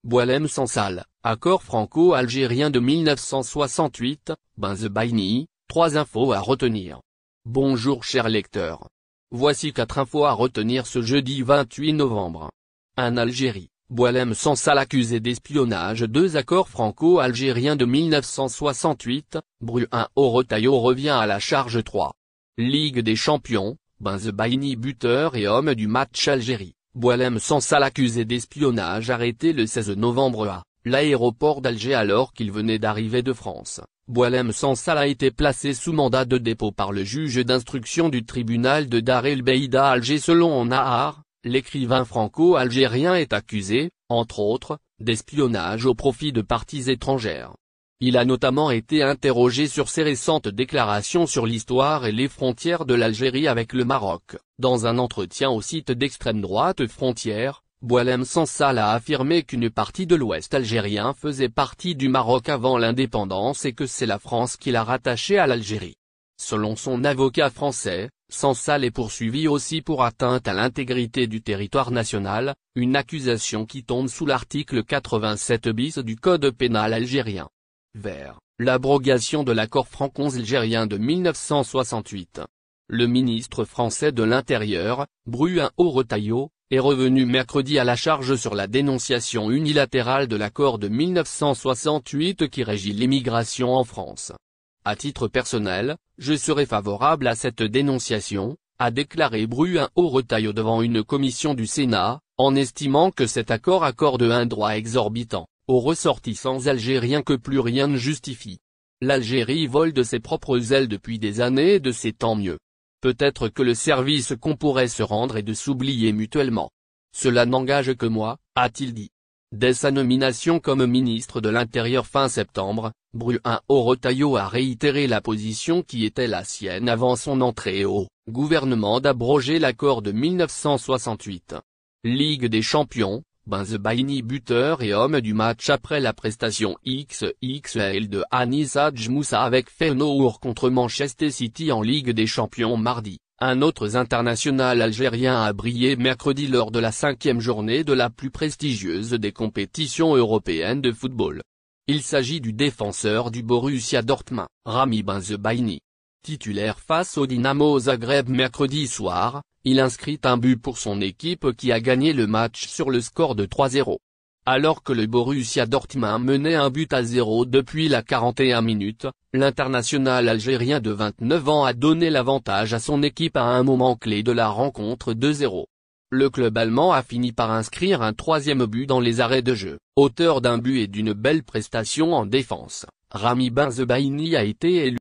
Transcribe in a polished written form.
Boualem Sansal, accord franco-algérien de 1968, Benzebaini, 3 infos à retenir. Bonjour chers lecteurs. Voici 4 infos à retenir ce jeudi 28 novembre. 1. Algérie, Boualem Sansal accusé d'espionnage. 2. Accord franco-algérien de 1968, Bru 1. Orotayo revient à la charge. 3. Ligue des champions, Benzebaini buteur et homme du match. Algérie, Boualem Sansal accusé d'espionnage arrêté le 16 novembre à l'aéroport d'Alger alors qu'il venait d'arriver de France. Boualem Sansal a été placé sous mandat de dépôt par le juge d'instruction du tribunal de Dar el Beida à Alger. Selon Nahar, l'écrivain franco-algérien est accusé, entre autres, d'espionnage au profit de parties étrangères. Il a notamment été interrogé sur ses récentes déclarations sur l'histoire et les frontières de l'Algérie avec le Maroc. Dans un entretien au site d'extrême droite Frontières, Boualem Sansal a affirmé qu'une partie de l'Ouest algérien faisait partie du Maroc avant l'indépendance et que c'est la France qui l'a rattaché à l'Algérie. Selon son avocat français, Sansal est poursuivi aussi pour atteinte à l'intégrité du territoire national, une accusation qui tombe sous l'article 87 bis du Code pénal algérien. Vers l'abrogation de l'accord franco-algérien de 1968. Le ministre français de l'Intérieur, Bru 1 Orotayo, est revenu mercredi à la charge sur la dénonciation unilatérale de l'accord de 1968 qui régit l'immigration en France. À titre personnel, je serai favorable à cette dénonciation, a déclaré Bru 1 Orotayo devant une commission du Sénat, en estimant que cet accord accorde un droit exorbitant aux ressortissants algériens que plus rien ne justifie. L'Algérie vole de ses propres ailes depuis des années et de ses tant mieux. Peut-être que le service qu'on pourrait se rendre est de s'oublier mutuellement. Cela n'engage que moi, a-t-il dit. Dès sa nomination comme ministre de l'Intérieur fin septembre, Bru 1 Orotayo a réitéré la position qui était la sienne avant son entrée au gouvernement d'abroger l'accord de 1968. Ligue des champions, Benzebaini buteur et homme du match après la prestation XXL de Anis Hadj Moussa avec Feyenoord contre Manchester City en Ligue des champions mardi. Un autre international algérien a brillé mercredi lors de la 5e journée de la plus prestigieuse des compétitions européennes de football. Il s'agit du défenseur du Borussia Dortmund, Rami Benzebaini. Titulaire face au Dynamo Zagreb mercredi soir, il inscrit un but pour son équipe qui a gagné le match sur le score de 3-0. Alors que le Borussia Dortmund menait 1-0 depuis la 41 minutes, l'international algérien de 29 ans a donné l'avantage à son équipe à un moment clé de la rencontre 2-0. Le club allemand a fini par inscrire un 3e but dans les arrêts de jeu. Auteur d'un but et d'une belle prestation en défense, Rami Benzebaini a été élu